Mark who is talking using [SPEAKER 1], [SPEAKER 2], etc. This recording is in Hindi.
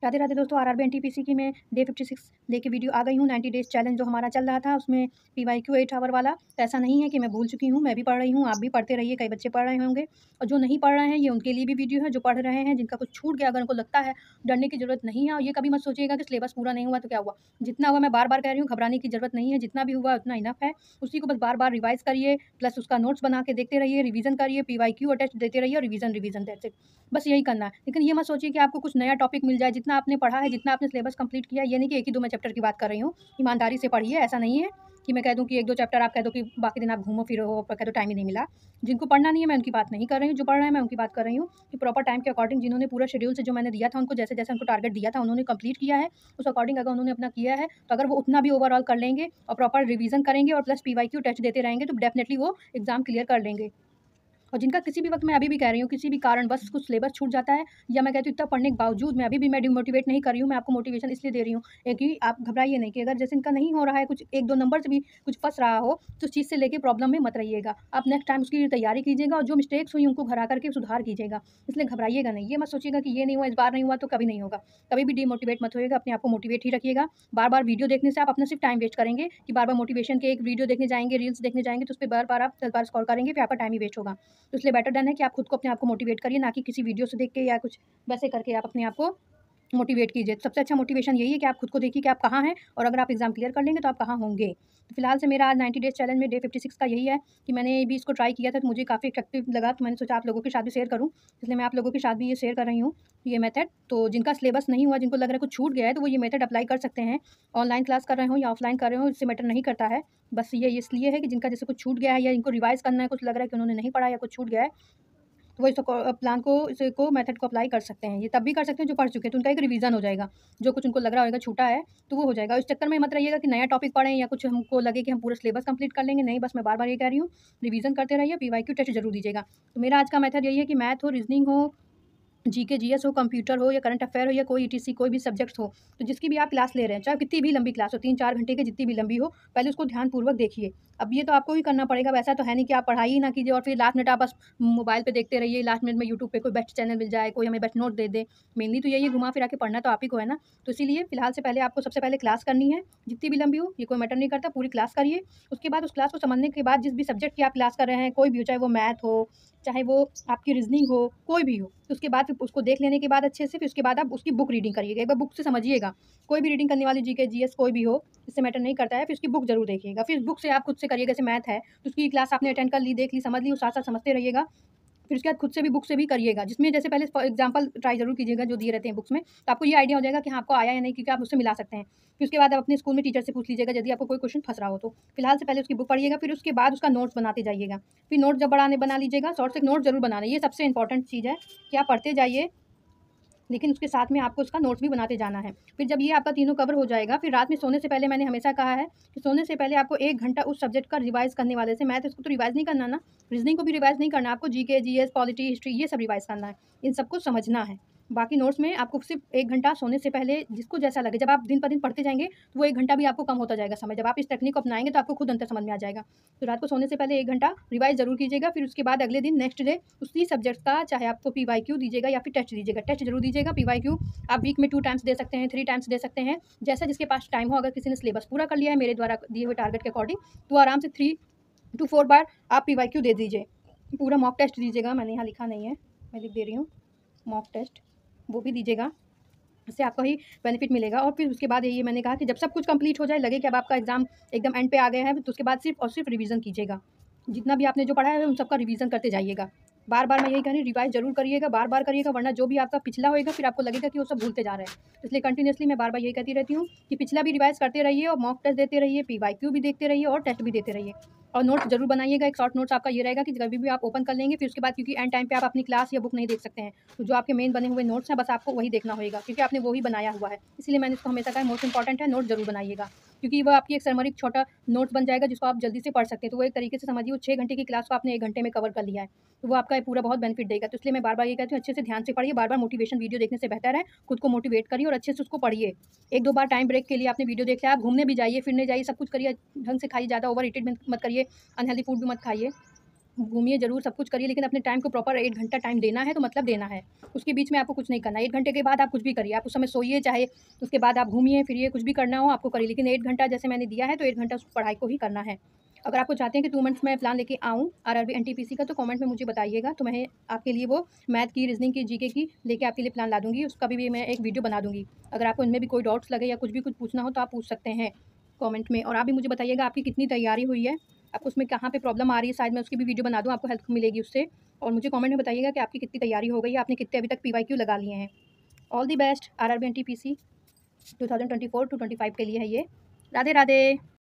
[SPEAKER 1] राधे राधे दोस्तों, आरआरबी एनटीपीसी की मैं डे 56 लेके वीडियो आ गई हूँ। 90 डेज़ चैलेंज जो हमारा चल रहा था उसमें पीवाईक्यू 8 आवर वाला। तो ऐसा नहीं है कि मैं भूल चुकी हूँ, मैं भी पढ़ रही हूँ, आप भी पढ़ते रहिए, कई बच्चे पढ़ रहे होंगे। और जो नहीं पढ़ रहे हैं ये उनके लिए भी वीडियो है, जो पढ़ रहे हैं जिनका कुछ छूट गया, अगर उनको लगता है डरने की ज़रूरत नहीं है। और ये कभी मत सोचिएगा कि सिलेबस पूरा नहीं हुआ तो क्या हुआ, जितना हुआ मैं बार-बार कह रही हूँ, घबराने की ज़रूरत नहीं है, जितना भी हुआ उतना इनफ है। उसी को बस बार-बार रिवाइज़ करिए, प्लस उसका नोट्स बना के देखते रहिए, रिवीज़न करिए, पीवाईक्यू और टेस्ट देते रहिए और रिवीज़न दैट्स इट। बस यही करना है। लेकिन ये मत सोचिए कि आपको कुछ नया टॉपिक मिल जाए, जितना आपने पढ़ा है, जितना आपने सिलेबस कंप्लीट किया है, ये नहीं कि 1 ही 2 मैं चैप्टर की बात कर रही हूँ। ईमानदारी से पढ़िए, ऐसा नहीं है कि मैं कह दूँ कि 1-2 चैप्टर आप कह दो कि बाकी दिन आप घूमो-फिरो हो, कह दो टाइम ही नहीं मिला। जिनको पढ़ना नहीं है मैं उनकी बात नहीं कर रही हूँ, जो पढ़ रहे हैं मैं उनकी बात कर रही हूँ कि प्रॉपर टाइम के अकॉर्डिंग जिन्होंने पूरा शेड्यूल से जो मैंने दिया था उनको जैसे-जैसे उनको टारगेट दिया था उन्होंने कंप्लीट किया है, उस अकॉर्डिंग अगर उन्होंने अपना किया है, तो अगर वो उतना भी ओवरऑल कर लेंगे और प्रॉपर रिवीज़न करेंगे और प्लस पीवाईक्यू टेस्ट देते रहेंगे, तो डेफिनिटली वो एग्ज़ाम क्लियर कर लेंगे। और जिनका किसी भी वक़्त मैं अभी भी कह रही हूँ, किसी भी कारणवश कुछ सिलेबस छूट जाता है या मैं कहती हूँ इतना पढ़ने के बावजूद मैं अभी भी मैं डिमोटिवेट नहीं कर रही हूँ, मैं आपको मोटिवेशन इसलिए दे रही हूँ कि आप घबराइए नहीं कि अगर जैसे इनका नहीं हो रहा है, कुछ 1-2 नंबर से भी कुछ फँस रहा हो, तो उस चीज़ से लेके प्रॉब्लम में मत रहिएगा। आप नेक्स्ट टाइम उसकी तैयारी कीजिएगा और जो मिस्टेक्स हुई उनको घर आकर के सुधार कीजिएगा। इसलिए घबराइएगा नहीं, ये मत सोचिएगा कि ये नहीं हुआ, इस बार नहीं हुआ तो कभी नहीं होगा। कभी भी डिमोटिवेट मत होइएगा, अपने आप को मोटिवेट ही रखिएगा। बार-बार वीडियो देखने से आप अपना सिर्फ टाइम वेस्ट करेंगे कि बार-बार मोटिवेशन के एक वीडियो देखने जाएँगे, रील्स देखने जाएँगे, तो उसपे बार-बार आप 10 बार स्क्रॉल करेंगे, फिर आपका टाइम ही वेस्ट होगा। तो इसलिए बेटर डन है कि आप खुद को अपने आप को मोटिवेट करिए, ना कि किसी वीडियो से देख के या कुछ वैसे करके आप अपने आप को मोटिवेट कीजिए। सबसे अच्छा मोटिवेशन यही है कि आप खुद को देखिए कि आप कहाँ हैं और अगर आप एग्ज़ाम क्लियर कर लेंगे तो आप कहाँ होंगे। तो फिलहाल से मेरा आज 90 डेज़ चैलेंज में डे 56 का यही है कि मैंने भी इसको ट्राई किया था, तो मुझे काफ़ी इफेक्टिव लगा, तो मैंने सोचा आप लोगों के साथ भी शेयर करूँ। इसलिए मैं आप लोगों के साथ भी ये शेयर कर रही हूँ, ये मेथड। तो जिनका सिलेबस नहीं हुआ, जिनको लग रहा है कुछ छूट गया है, तो वो ये मेथड अप्लाई कर सकते हैं। ऑनलाइन क्लास कर रहे हों या ऑफलाइन कर रहे हों, इससे मैटर नहीं करता है। बस ये इसलिए है कि जिनका जैसे कुछ छूट गया है या इनको रिवाइज़ करना है, कुछ लग रहा है कि उन्होंने नहीं पढ़ा या कुछ छूट गया है, तो वो इस प्लान को इसको मेथड को अप्लाई कर सकते हैं। ये तब भी कर सकते हैं जो पढ़ चुके हैं, तो उनका एक रिवीजन हो जाएगा। जो कुछ उनको लग रहा होगा छूटा है, तो वो हो जाएगा। इस चक्कर में मत रहिएगा कि नया टॉपिक पढ़ें या कुछ हमको लगे कि हम पूरा सिलेबस कंप्लीट कर लेंगे। नहीं, बस मैं बार-बार ये कह रही हूँ, रिवीजन करते रहिए, पीवाईक्यू टेस्ट ज़रूर दीजिएगा। तो मेरा आज का मेथड यही है कि मैथ हो, रीज़निंग हो, जीके, जीएस हो, कंप्यूटर हो या करंट अफेयर हो या कोई ईटीसी कोई भी सब्जेक्ट्स हो, तो जिसकी भी आप क्लास ले रहे हैं, चाहे कितनी भी लंबी क्लास हो, 3-4 घंटे की जितनी भी लंबी हो, पहले उसको ध्यानपूर्वक देखिए। अब ये तो आपको ही करना पड़ेगा, वैसा तो है नहीं कि आप पढ़ाई ही ना कीजिए और फिर लास्ट मिनट आप बस मोबाइल पे देखते रहिए, लास्ट मिनट में यूट्यूब पे कोई बेस्ट चैनल मिल जाए, कोई हमें बेस्ट नोट दे दे। मेनली तो यही है, घुमा-फिरा के पढ़ना तो आप ही को है ना। तो इसीलिए फिलहाल से पहले आपको सबसे पहले क्लास करनी है, जितनी भी लंबी हो, ये कोई मैटर नहीं करता, पूरी क्लास करिए। उसके बाद उस क्लास को समझने के बाद जिस भी सब्जेक्ट की आप क्लास कर रहे हैं, कोई भी हो, चाहे वो मैथ हो, चाहे वो आपकी रीज़निंग हो, कोई भी हो, तो उसके बाद फिर उसको देख लेने के बाद अच्छे से फिर उसके बाद आप उसकी बुक रीडिंग करिएगा। एक बार बुक से समझिएगा। कोई भी रीडिंग करने वाली जीके, जीएस कोई भी हो, इससे मैटर नहीं करता है, फिर उसकी बुक ज़रूर देखिएगा। फिर बुक से आप खुद से करिएगा, जैसे मैथ है, तो उसकी क्लास आपने अटेंड कर ली, देख ली, समझ ली, और साथ-साथ समझते रहिएगा। फिर उसके बाद खुद से भी बुक से भी करिएगा, जिसमें जैसे पहले फॉर एग्ज़ाम्पल ट्राई ज़रूर कीजिएगा जो दिए रहते हैं बुक्स में, तो आपको ये आइडिया हो जाएगा कि हाँ, आपको आया या नहीं, क्योंकि आप उससे मिला सकते हैं। फिर उसके बाद आप अपने स्कूल में टीचर से पूछ लीजिएगा यदि आपको कोई क्वेश्चन फँस रहा हो तो। फिलहाल से पहले उसकी बुक पढ़िएगा, फिर उसके बाद उसका नोट्स बनाते जाइएगा। फिर नोट्स जब बना लीजिएगा, शॉर्ट से एक नोट ज़रूर बनाना है, ये सबसे इंपॉर्टेंट चीज़ है कि आप पढ़ते जाइए, लेकिन उसके साथ में आपको उसका नोट्स भी बनाते जाना है। फिर जब ये आपका तीनों कवर हो जाएगा, फिर रात में सोने से पहले मैंने हमेशा कहा है कि सोने से पहले आपको 1 घंटा उस सब्जेक्ट का रिवाइज़ करने वाले से, मैथ इसको तो रिवाइज़ नहीं करना ना, रीज़निंग को भी रिवाइज़ नहीं करना, आपको जीके, जीएस, पॉलिटी, हिस्ट्री ये सब रिवाइज़ करना है। इन सबको समझना है। बाकी नोट्स में आपको सिर्फ़ 1 घंटा सोने से पहले जिसको जैसा लगे, जब आप दिन पर दिन पढ़ते जाएँगे, तो वो 1 घंटा भी आपको कम होता जाएगा समय। जब आप इस टेक्निक को अपनाएँगे तो आपको खुद अंतर समझ में आ जाएगा। तो रात को सोने से पहले 1 घंटा रिवाइज़ ज़रूर कीजिएगा, फिर उसके बाद अगले दिन नेक्स्ट डे उसी सब्जेक्ट का चाहे आपको पीवाईक्यू दीजिएगा या फिर टेस्ट दीजिएगा। टेस्ट ज़रूर दीजिएगा, पीवाईक्यू आप वीक में 2 टाइम्स दे सकते हैं, 3 टाइम्स दे सकते हैं, जैसा जिसके पास टाइम हो। अगर किसी ने सिलेबस पूरा कर लिया है मेरे द्वारा दिए हुए टारगेट के अकॉर्डिंग, तो आराम से 3 टू 4 बार आप पीवाईक्यू दे दीजिए। पूरा मॉक टेस्ट दीजिएगा, मैंने यहाँ लिखा नहीं है, मैं लिख दे रही हूँ, मॉक टेस्ट वो भी दीजिएगा। इससे आपको ही बेनिफिट मिलेगा। और फिर उसके बाद यही मैंने कहा कि जब सब कुछ कंप्लीट हो जाए, लगे कि अब आपका एग्ज़ाम एकदम एंड पे आ गया है, तो उसके बाद सिर्फ़ और सिर्फ़ रिवीज़न कीजिएगा। जितना भी आपने जो पढ़ा है उन सबका रिवीज़न करते जाइएगा। बार-बार मैं यही कह रही हूँ, रिवाइज़ ज़रूर करिएगा, बार-बार करिएगा, वरना जो भी आपका पिछला होएगा फिर आपको लगेगा कि वो सब भूलते जा रहे हैं। इसलिए कंटिन्यूअसली मैं बार-बार यही कहती रहती हूँ कि पिछला भी रिवाइज़ करते रहिए और मॉक टेस्ट देते रहिए, पीवाईक्यू भी देखते रहिए और टेस्ट भी देते रहिए। और नोट्स ज़रूर बनाइएगा। एक शॉर्ट नोट्स आपका ये रहेगा कि कभी भी आप ओपन कर लेंगे, फिर उसके बाद क्योंकि एंड टाइम पे आप अपनी क्लास या बुक नहीं देख सकते हैं, तो जो आपके मेन बने हुए नोट्स हैं बस आपको वही देखना होगा, क्योंकि आपने वो ही बनाया हुआ है। इसलिए मैंने इसको हमेशा कहा मोस्ट इंपॉर्टेंट है, नोट ज़रूर बनाइएगा, क्योंकि वो आपकी एक समरी छोटा नोट्स बन जाएगा जिसको आप जल्दी से पढ़ सकते हैं। तो वो एक तरीके से समझिए वो 6 घंटे की क्लास को आपने 1 घंटे में कवर कर लिया है, तो वो आपका पूरा बहुत बेनिफिट देगा। तो इसलिए मैं बार-बार ये कहती हूँ अच्छे से ध्यान से पढ़िए, बार-बार मोटिवेशन वीडियो देखने से बेहतर है, खुद को मोटिवेट करिए और अच्छे से उसको पढ़िए। 1-2 बार टाइम ब्रेक के लिए आपने वीडियो देख लिया, आप घूमने भी जाइए, फिरने जाइए, सब कुछ करिए, ढंग से खाइए, ज़्यादा ओवर ईटेड मत करिए, अनहेल्दी फूड भी मत खाइए। घूमिए ज़रूर, सब कुछ करिए, लेकिन अपने टाइम को प्रॉपर 1 घंटा टाइम देना है तो मतलब देना है। उसके बीच में आपको कुछ नहीं करना है। 1 घंटे के बाद आप कुछ भी करिए, आप उस समय सोइए, चाहे उसके बाद आप घूमिए फिरिए, कुछ भी करना हो आपको करिए, लेकिन 1 घंटा जैसे मैंने दिया है तो 1 घंटा उस पढ़ाई को ही करना है। अगर आपको चाहते हैं कि 2 मंथ्स में प्लान लेके आऊँ आरआरबी एनटीपीसी का, तो कमेंट में मुझे बताइएगा, तो मैं आपके लिए वो मैथ की, रीजनिंग की, जीके की लेके आपके लिए प्लान ला दूँगी। उसका भी मैं एक वीडियो बना दूँगी। अगर आपको इनमें भी कोई डाउट्स लगे या कुछ भी कुछ पूछना हो तो आप पूछ सकते हैं कमेंट में। और आप भी मुझे बताइएगा आपकी कितनी तैयारी हुई है, आपको उसमें कहाँ पे प्रॉब्लम आ रही है, शायद मैं उसकी भी वीडियो बना दूँ, आपको हेल्प मिलेगी उससे। और मुझे कमेंट में बताइएगा कि आपकी कितनी तैयारी हो गई है, आपने कितने अभी तक पीवाईक्यू लगा लिए हैं। All the best RRB NTPC 2024 to 25 के लिए है ये। राधे राधे।